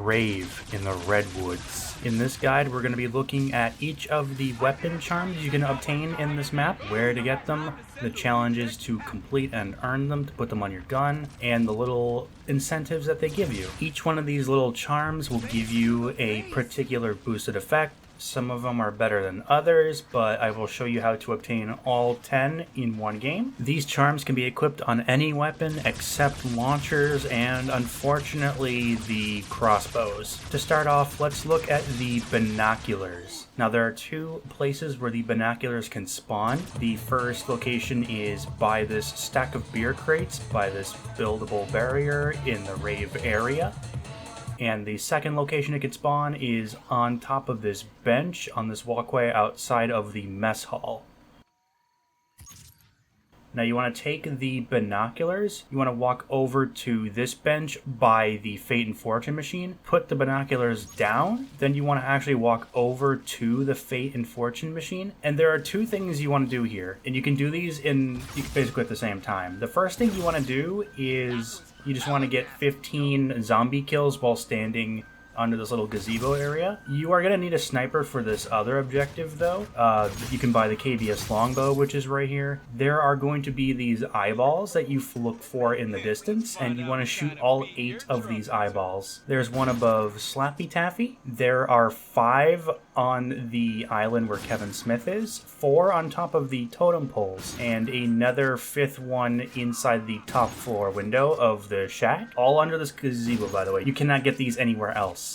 Rave in the Redwoods. In this guide, we're going to be looking at each of the weapon charms you can obtain in this map, where to get them, the challenges to complete and earn them to put them on your gun, and the little incentives that they give you. Each one of these little charms will give you a particular boosted effect. Some of them are better than others, but I will show you how to obtain all 10 in one game. These charms can be equipped on any weapon except launchers and, unfortunately, the crossbows. To start off, let's look at the binoculars. Now, there are two places where the binoculars can spawn. The first location is by this stack of beer crates, by this buildable barrier in the Rave area. And the second location it could spawn is on top of this bench on this walkway outside of the mess hall. Now you want to take the binoculars, you want to walk over to this bench by the Fate and Fortune machine, put the binoculars down, then you want to actually walk over to the Fate and Fortune machine. And there are two things you want to do here, and you can do these basically at the same time. The first thing you want to do is you just want to get 15 zombie kills while standing under this little gazebo area. You are going to need a sniper for this other objective though. You can buy the KBS longbow, which is right here. There are going to be these eyeballs that you look for in the distance, and you want to shoot all 8 of these eyeballs. There's one above Slappy Taffy. There are 5 on the island where Kevin Smith is, 4 on top of the totem poles, and another 5th one inside the top floor window of the shack. All under this gazebo, by the way. You cannot get these anywhere else.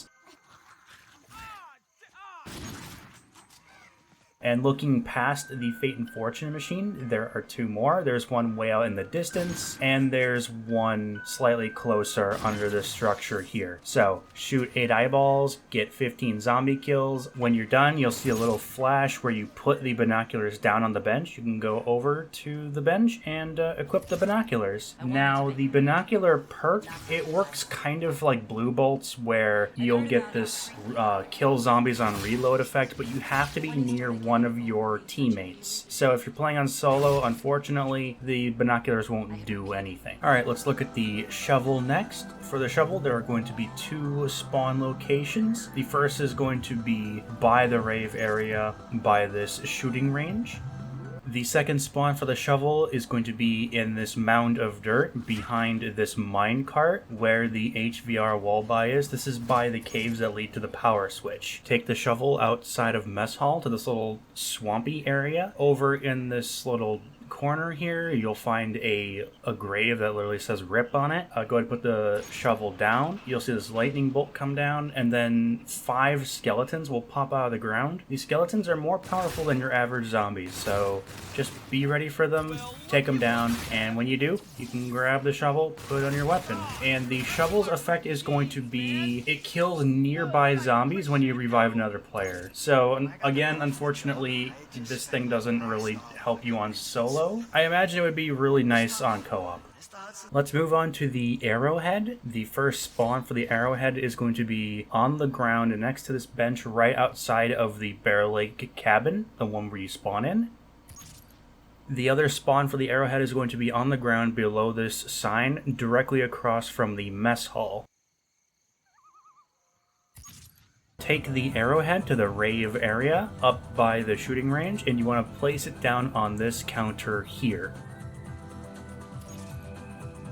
And looking past the Fate and Fortune machine, there are 2 more. There's one way out in the distance, and there's one slightly closer under this structure here. So, shoot 8 eyeballs, get 15 zombie kills. When you're done, you'll see a little flash where you put the binoculars down on the bench. You can go over to the bench and equip the binoculars. Now, the binocular perk, it works kind of like Blue Bolts, where you'll get this kill zombies on reload effect, but you have to be near one of your teammates. So if you're playing on solo, unfortunately, the binoculars won't do anything. Alright, let's look at the shovel next. For the shovel, there are going to be 2 spawn locations. The first is going to be by the Rave area, by this shooting range. The second spawn for the shovel is going to be in this mound of dirt behind this mine cart where the HVR wall by is. This is by the caves that lead to the power switch. Take the shovel outside of mess hall to this little swampy area. Over in this little corner here, you'll find a grave that literally says RIP on it. Go ahead and put the shovel down. You'll see this lightning bolt come down, and then 5 skeletons will pop out of the ground. These skeletons are more powerful than your average zombies, so just be ready for them, take them down, and when you do, you can grab the shovel, put it on your weapon. And the shovel's effect is going to be, it kills nearby zombies when you revive another player. So again, unfortunately, this thing doesn't really help you on solo. I imagine it would be really nice on co-op. Let's move on to the Arrowhead. The first spawn for the Arrowhead is going to be on the ground next to this bench right outside of the Bear Lake cabin, the one where you spawn in. The other spawn for the Arrowhead is going to be on the ground below this sign, directly across from the mess hall. Take the Arrowhead to the Rave area up by the shooting range, and you want to place it down on this counter here.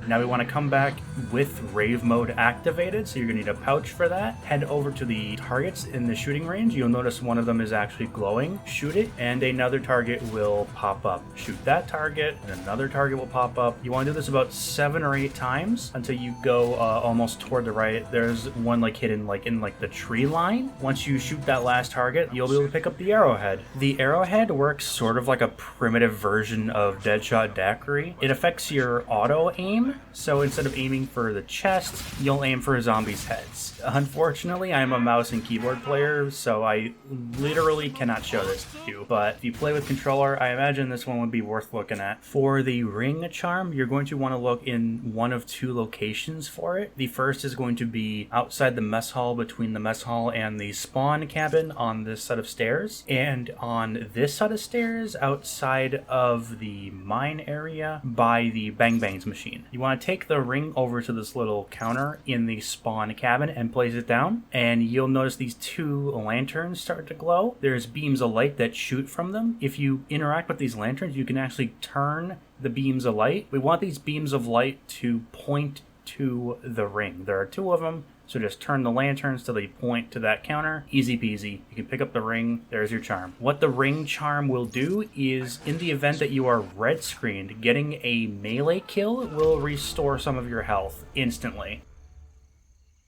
Now we want to come back with Rave mode activated, so you're going to need a pouch for that. Head over to the targets in the shooting range. You'll notice one of them is actually glowing. Shoot it, and another target will pop up. Shoot that target, and another target will pop up. You want to do this about 7 or 8 times until you go almost toward the right. There's one hidden in the tree line. Once you shoot that last target, you'll be able to pick up the Arrowhead. The Arrowhead works sort of like a primitive version of Deadshot Daiquiri. It affects your auto aim. So instead of aiming for the chest, you'll aim for zombies' heads. Unfortunately, I'm a mouse and keyboard player, so I literally cannot show this to you. But if you play with controller, I imagine this one would be worth looking at. For the ring charm, you're going to want to look in one of 2 locations for it. The first is going to be outside the mess hall, between the mess hall and the spawn cabin on this set of stairs. And on this set of stairs, outside of the mine area by the Bang Bangs machine. You want to take the ring over over to this little counter in the spawn cabin and place it down, and you'll notice these two lanterns start to glow. There's beams of light that shoot from them. If you interact with these lanterns, you can actually turn the beams of light. We want these beams of light to point to the ring. There are two of them. So just turn the lanterns till they point to that counter. Easy peasy. You can pick up the ring. There's your charm. What the ring charm will do is, in the event that you are red screened, getting a melee kill will restore some of your health instantly.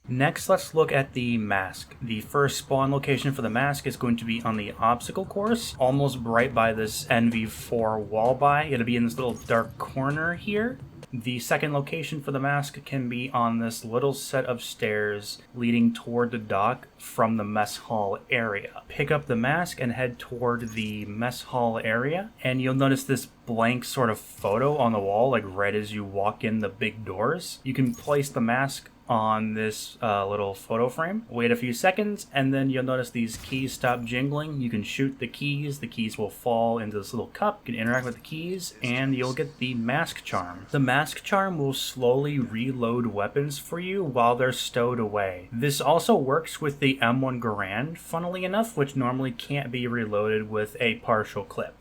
Next, let's look at the mask. The first spawn location for the mask is going to be on the obstacle course, almost right by this NV4 wall by. It'll be in this little dark corner here. The second location for the mask can be on this little set of stairs leading toward the dock from the mess hall area. Pick up the mask and head toward the mess hall area, and you'll notice this blank sort of photo on the wall, like right as you walk in the big doors. You can place the mask on this little photo frame. Wait a few seconds, and then you'll notice these keys stop jingling. You can shoot the keys will fall into this little cup. You can interact with the keys, and you'll get the mask charm. The mask charm will slowly reload weapons for you while they're stowed away. This also works with the M1 Garand, funnily enough, which normally can't be reloaded with a partial clip.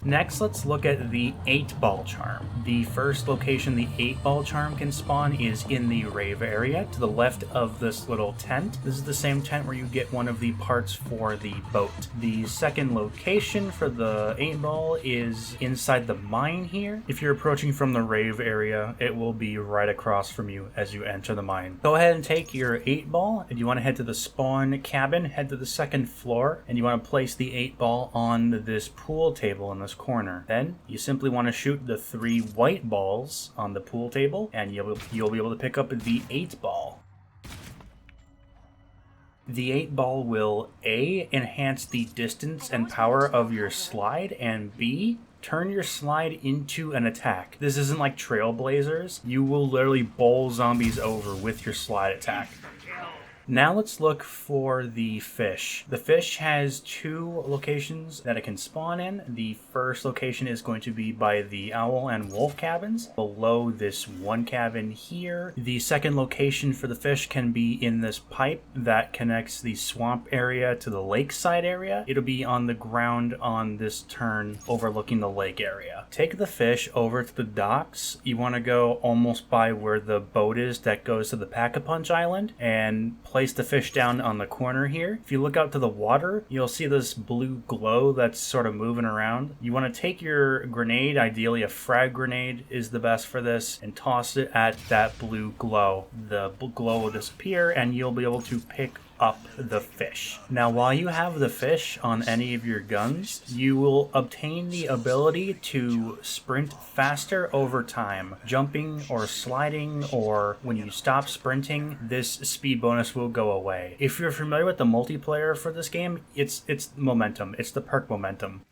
Next, let's look at the 8-ball charm. The first location the 8-ball charm can spawn is in the Rave area, to the left of this little tent. This is the same tent where you get one of the parts for the boat. The second location for the 8-ball is inside the mine here. If you're approaching from the Rave area, it will be right across from you as you enter the mine. Go ahead and take your 8-ball, and you want to head to the spawn cabin, head to the second floor, and you want to place the 8-ball on this pool table in this corner. Then you simply want to shoot the 3 white balls on the pool table, and you'll be able to pick up the 8-ball. The 8-ball will A, enhance the distance and power of your slide, and B, turn your slide into an attack. This isn't like Trailblazers. You will literally bowl zombies over with your slide attack. Now let's look for the fish. The fish has 2 locations that it can spawn in. The first location is going to be by the owl and wolf cabins, below this one cabin here. The second location for the fish can be in this pipe that connects the swamp area to the lakeside area. It'll be on the ground on this turn overlooking the lake area. Take the fish over to the docks. You want to go almost by where the boat is that goes to the Pack-a-Punch Island, and place the fish down on the corner here. If you look out to the water, you'll see this blue glow that's sort of moving around. You want to take your grenade, ideally a frag grenade is the best for this, and toss it at that blue glow. The glow will disappear, and you'll be able to pick up the fish. Now, while you have the fish on any of your guns, you will obtain the ability to sprint faster over time. Jumping or sliding, or when you stop sprinting, this speed bonus will go away. If you're familiar with the multiplayer for this game, it's momentum. It's the perk momentum.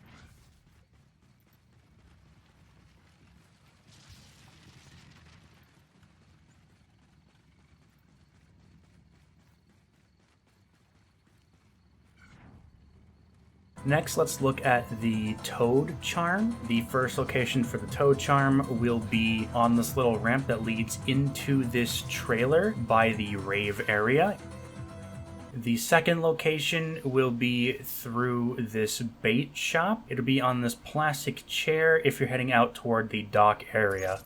Next, let's look at the Toad charm. The first location for the Toad charm will be on this little ramp that leads into this trailer by the Rave area. The second location will be through this bait shop. It'll be on this plastic chair if you're heading out toward the dock area.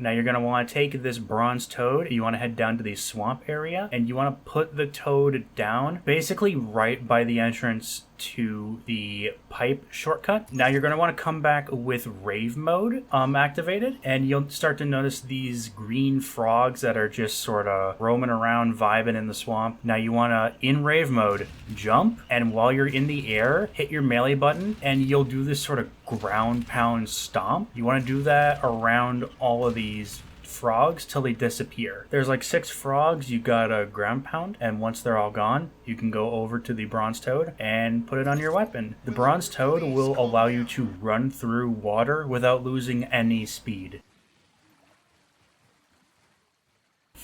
Now you're going to want to take this bronze toad, you want to head down to the swamp area, and you want to put the toad down, basically right by the entrance to the pipe shortcut. Now you're going to want to come back with Rave mode activated, and you'll start to notice these green frogs that are just sort of roaming around, vibing in the swamp. Now you want to, in Rave mode, jump, and while you're in the air, hit your melee button, and you'll do this sort of ground pound stomp. You want to do that around all of these frogs till they disappear. There's like 6 frogs you gotta ground pound, and once they're all gone, you can go over to the bronze toad and put it on your weapon. The bronze toad will allow you to run through water without losing any speed.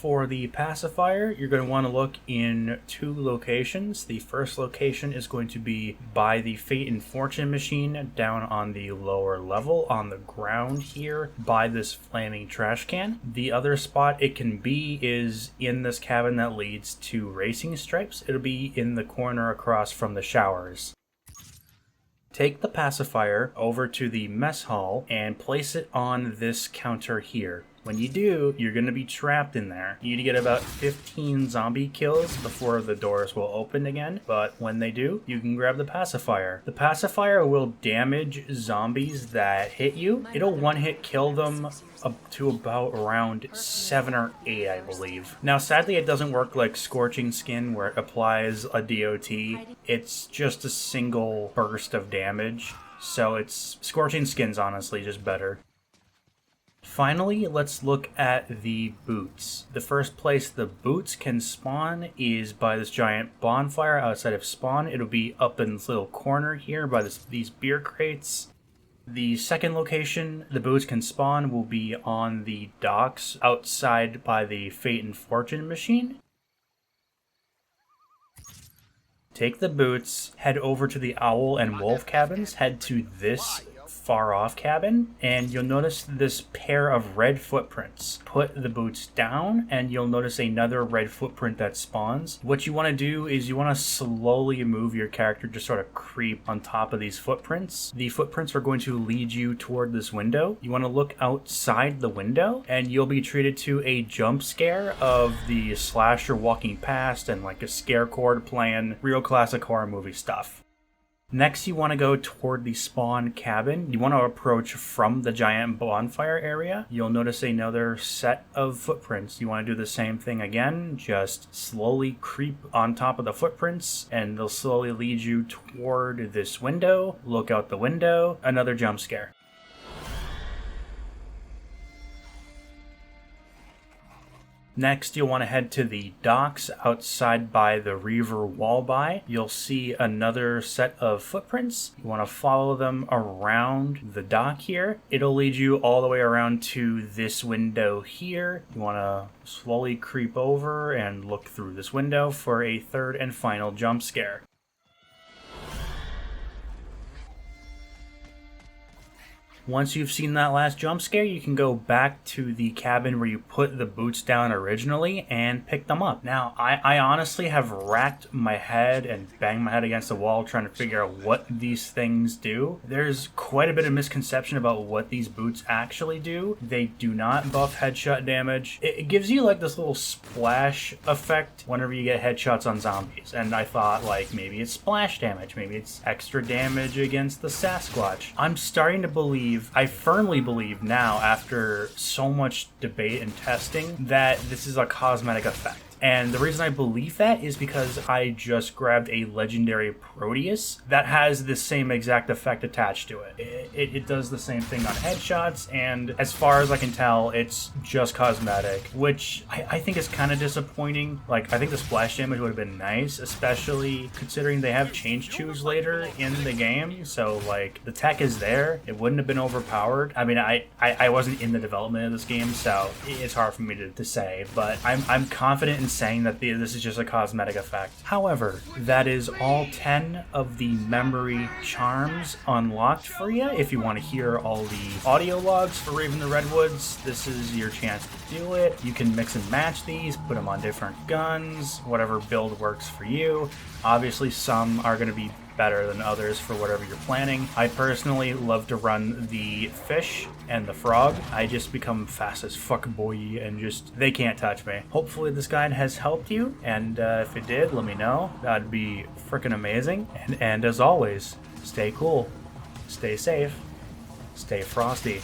For the pacifier, you're going to want to look in 2 locations. The first location is going to be by the Fate and Fortune machine down on the lower level on the ground here by this flaming trash can. The other spot it can be is in this cabin that leads to Racing Stripes. It'll be in the corner across from the showers. Take the pacifier over to the mess hall and place it on this counter here. When you do, you're going to be trapped in there. You need to get about 15 zombie kills before the doors will open again, but when they do, you can grab the pacifier. The pacifier will damage zombies that hit you. It'll one-hit kill them up to about around 7 or 8, I believe. Now, sadly, it doesn't work like Scorching Skin, where it applies a DOT. It's just a single burst of damage, so it's Scorching Skin's honestly just better. Finally, let's look at the boots. The first place the boots can spawn is by this giant bonfire outside of spawn. It'll be up in this little corner here by these beer crates. The second location the boots can spawn will be on the docks outside by the Fate and Fortune machine. Take the boots, head over to the Owl and Wolf cabins, head to this far off cabin, and you'll notice this pair of red footprints. Put the boots down and you'll notice another red footprint that spawns. What you want to do is you want to slowly move your character to sort of creep on top of these footprints. The footprints are going to lead you toward this window. You want to look outside the window and you'll be treated to a jump scare of the slasher walking past and like a scare chord playing, real classic horror movie stuff. Next, you want to go toward the spawn cabin. You want to approach from the giant bonfire area. You'll notice another set of footprints. You want to do the same thing again. Just slowly creep on top of the footprints, and they'll slowly lead you toward this window. Look out the window. Another jump scare. Next, you'll want to head to the docks outside by the Reaver Wallby. You'll see another set of footprints. You want to follow them around the dock here. It'll lead you all the way around to this window here. You want to slowly creep over and look through this window for a third and final jump scare. Once you've seen that last jump scare, you can go back to the cabin where you put the boots down originally and pick them up. Now, I honestly have racked my head and banged my head against the wall trying to figure out what these things do. There's quite a bit of misconception about what these boots actually do. They do not buff headshot damage. It gives you like this little splash effect whenever you get headshots on zombies. And I thought like maybe it's splash damage, maybe it's extra damage against the Sasquatch. I'm starting to believe, I firmly believe now, after so much debate and testing, that this is a cosmetic effect. And the reason I believe that is because I just grabbed a legendary Proteus that has the same exact effect attached to it. It does the same thing on headshots, and as far as I can tell, it's just cosmetic, which I think is kind of disappointing. Like, I think the splash damage would have been nice, especially considering they have change choose later in the game, so like, the tech is there. It wouldn't have been overpowered. I mean, I wasn't in the development of this game, so it's hard for me to say, but I'm confident in saying that this is just a cosmetic effect. However, that is all 10 of the memory charms unlocked for you. If you want to hear all the audio logs for Rave in the Redwoods, this is your chance to do it. You can mix and match these, put them on different guns, whatever build works for you. Obviously, some are going to be better than others for whatever you're planning. I personally love to run the fish and the frog. I just become fast as fuck boy and just, they can't touch me. Hopefully this guide has helped you, and if it did, let me know. That'd be freaking amazing. And as always, stay cool, stay safe, stay frosty.